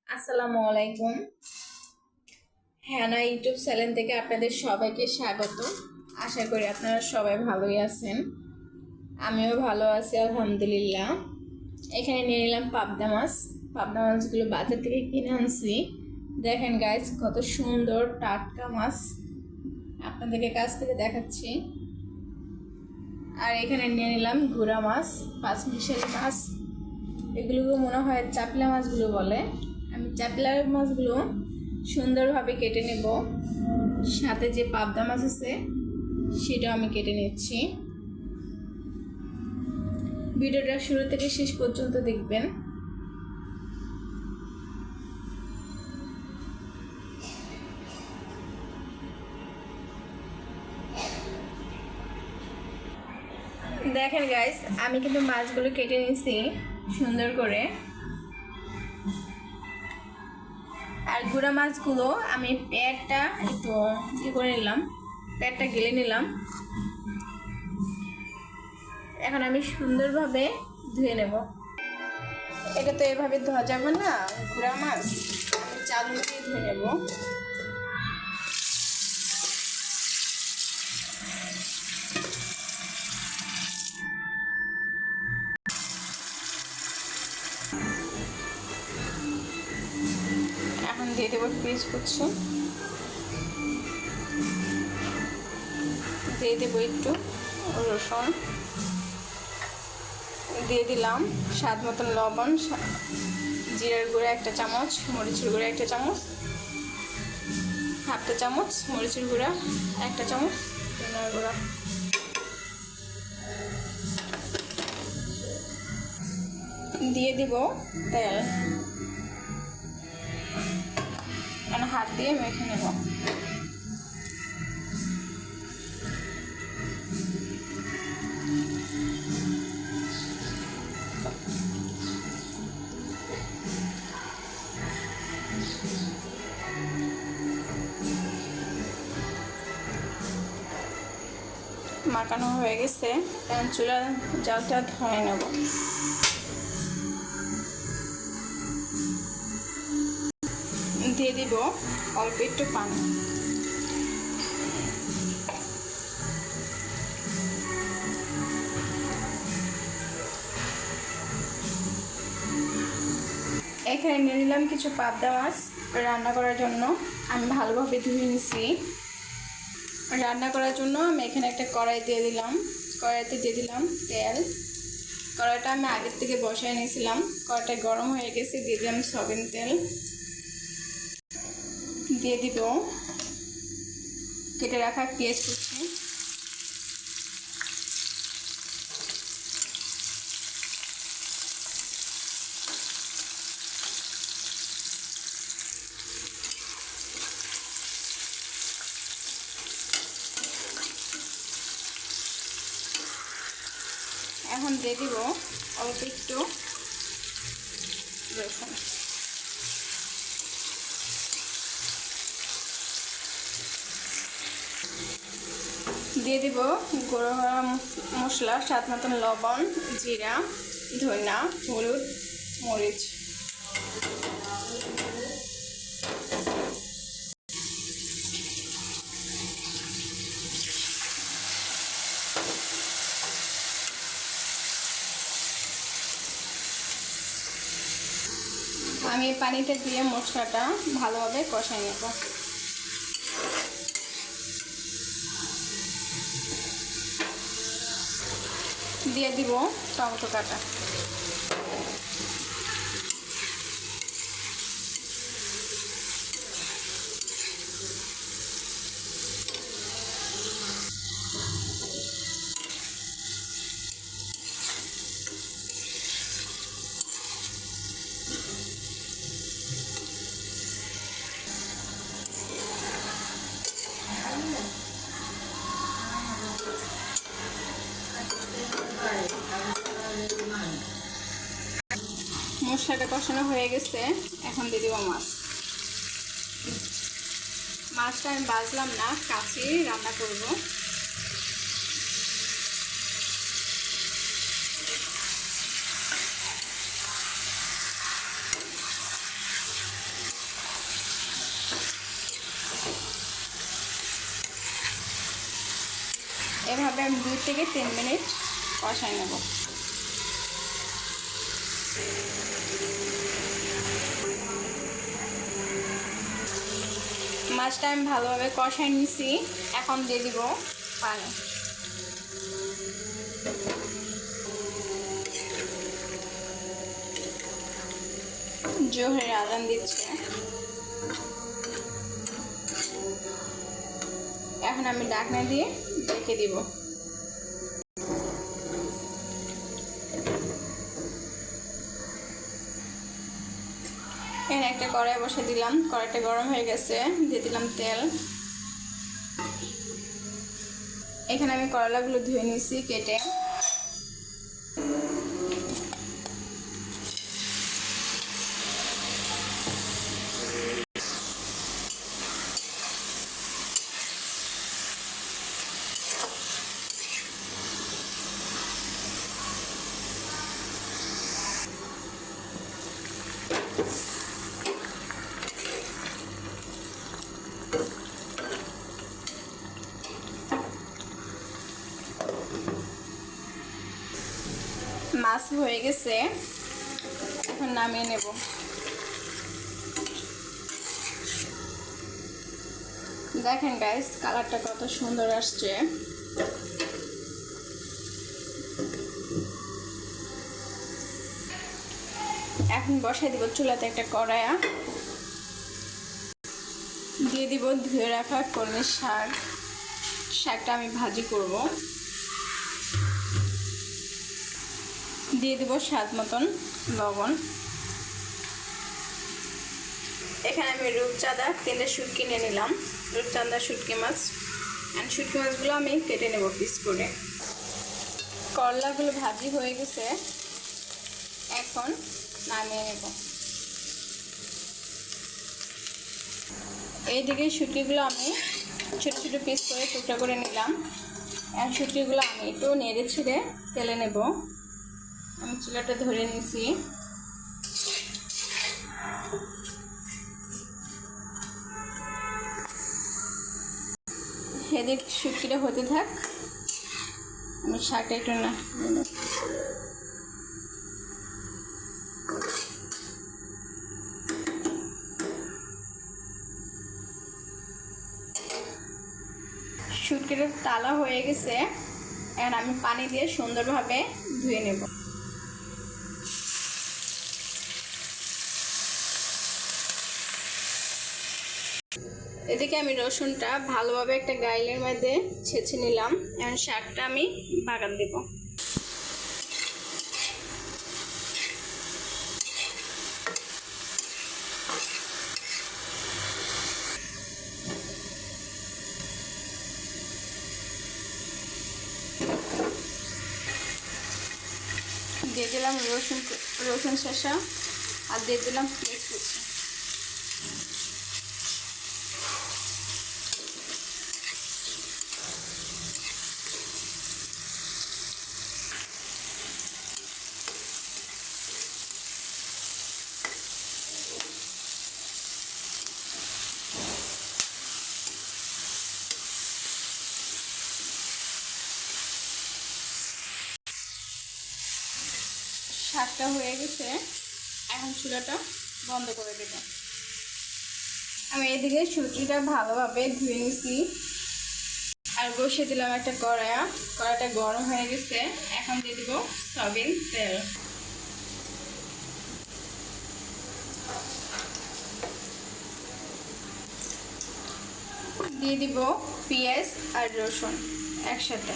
আসসালামু আলাইকুম। হ্যানা YouTube channel থেকে আপনাদের সবাইকে স্বাগত। আশা করি আপনারা সবাই ভালোই আছেন। আমিও ভালো আছি আলহামদুলিল্লাহ। এখানে নিয়ে নিলাম পাবদা মাছ। পাবদা মাছগুলো বাজার থেকে কিনে আনছি। দেখেন গাইস, কত সুন্দর টাটকা মাছ, আপনাদেরকে কাছ থেকে দেখাচ্ছি। আর এখানে নিয়ে নিলাম গুড়া মাছ, পাঁচমিশালি মাছ। এগুলো মনে হয় চাপলা মাছগুলো বলে। আমি চাপলা মাছগুলো সুন্দরভাবে কেটে নেব। সাথে যে পাবদা মাছ আছে সেটা আমি কেটে নিচ্ছি। ভিডিওটা শুরু থেকে শেষ পর্যন্ত দেখবেন। দেখেন গাইস, আমি কিন্তু মাছগুলো কেটে নিয়েছি সুন্দর করে। আর গুঁড়া মাছগুলো আমি পেটটা একটু করে নিলাম, পেটটা গেলে নিলাম। এখন আমি সুন্দরভাবে ধুয়ে নেব। এটা তো এভাবে ধোয়া যাবে না, গুঁড়া মাছ। আমি চালু দিয়ে ধুয়ে নেব। এখন দিয়ে দেবো পেঁয়াজ কুচি, দিয়ে দেবো একটু রসুন, দিয়ে দিলাম স্বাদ মতন লবণ, জিরার গুঁড়া 1 চামচ, মরিচের গুঁড়া 1 চামচ, হাফ চামচ মরিচের গুঁড়া, 1 চামচ ধনিয়ার গুঁড়া। দিয়ে দিব তেল। হাত দিয়ে মেখে নেব। মাখানো হয়ে গেছে, এখন চুলার জালটা ধরে নেব। দিয়ে দিব অল্প একটু পানি। এখানে নিয়ে নিলাম কিছু পাবদা মাছ রান্না করার জন্য। আমি ভালোভাবে ধুয়ে নিছি। রান্না করার জন্য আমি এখানে একটা কড়াই দিয়ে দিলাম। কড়াইতে দিয়ে দিলাম তেল। কড়াইটা আমি আগের থেকে বসায় নিয়েছিলাম। কড়াইটা গরম হয়ে গেছে, দিয়ে দিলাম সয়াবিন তেল। দিয়ে দিব কেটে রাখা পেঁয়াজ কুচি। এখন দিয়ে দিব অল্প একটু রসুন। দিয়ে দিব গুঁড়ো মশলা, স্বাদ মতন লবণ, জিরা, ধনিয়া, হলুদ, মরিচ। আমি পানিটা দিয়ে মশলাটা ভালোভাবে কষাই নেব। দিয়ে দিব টমেটো কাটা। মশলাটা কষানো হয়ে গেছে, এখন দিয়ে দিব মাছ। মাছটা আমি ভাজলাম না, কাঁচি রান্না করব। এভাবে আমি 2 থেকে 3 মিনিট কষাই নেব। মাছটা আমি ভালোভাবে কষাই নিছি, এখন দিয়ে দিব পানি। জোহরের আজান দিচ্ছে, এখন আমি ঢাকনা দিয়ে ঢেকে দিব। এখানে একটা কড়াই বসে দিলাম, কড়াইটা গরম হয়ে গেছে, দিয়ে দিলাম তেল। এখানে আমি করলাগুলো ধুয়ে নিয়েছি কেটে। মাছ হয়ে গেছে, এখন নামিয়ে নেব। দেখেন গাইস, কালারটা কত সুন্দর আসছে। এখন বসাই দিব চুলাতে একটা কড়াইয়া, দিয়ে দিব ধুয়ে রাখা কলমির শাক। শাকটা আমি ভাজি করব। দিয়ে দিব স্বাদ মতন লবণ। এখানে আমি রূপচাঁদা 3টে শুটকি নিয়ে নিলাম, রূপচাঁদা শুটকি মাছ। আর শুটকি মাছগুলো আমি কেটে নেব পিস করে। করলাগুলো ভাজি হয়ে গেছে, এখন নামিয়ে নেব। এইদিকে শুটকিগুলো আমি ছোটো ছোটো পিস করে টুকরা করে নিলাম। আর শুটকিগুলো আমি একটু নেড়ে ছেড়ে তেলে নেব। আমি চুলাটা ধরে নিয়েছি। এদিক শুটকিটা হতে থাক, আমি শাকটা একটু না শুটকিটা তালা হয়ে গেছে, এখন আমি পানি দিয়ে সুন্দরভাবে ধুয়ে নেব। এদিকে আমি রসুনটা ভালোভাবে একটা গাইলের মধ্যে ছেঁচে নিলাম। এখন শাকটা আমি বাগান দেব। দিয়ে দিলাম রসুন শসা, আর দিয়ে দিলাম পেঁয়াজ কুচি। শাকটা হয়ে গেছে, এখন চুলাটা বন্ধ করে দেব। আমি এদিকে সুজিটা ভালোভাবে ধুয়ে নিয়েছি, আর বসিয়ে দিলাম একটা কড়াইটা গরম হয়ে গেছে। এখন দিয়ে দিব সয়াবিন তেল। দিয়ে দিব পেঁয়াজ আর রসুন একসাথে।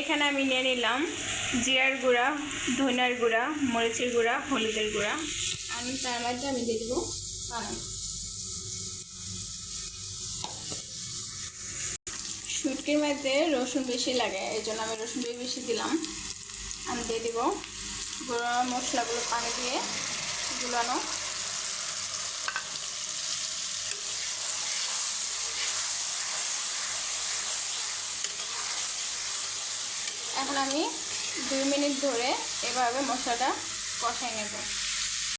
এখানে আমি নিয়ে নিলাম জিরার গুঁড়া, ধনিয়ার গুঁড়া, মরিচের গুঁড়া, হলুদের গুঁড়া। আমি তার মধ্যে আমি দিয়ে দেবো পানি। শুটকির মধ্যে রসুন বেশি লাগে, এই জন্য আমি রসুন বেশি দিলাম। আমি দিয়ে দিব গুঁড়া মশলাগুলো পানি দিয়ে গুলানো। এখন আমি 2 মিনিট ধরে এভাবে মশলাটা কষাই নেব।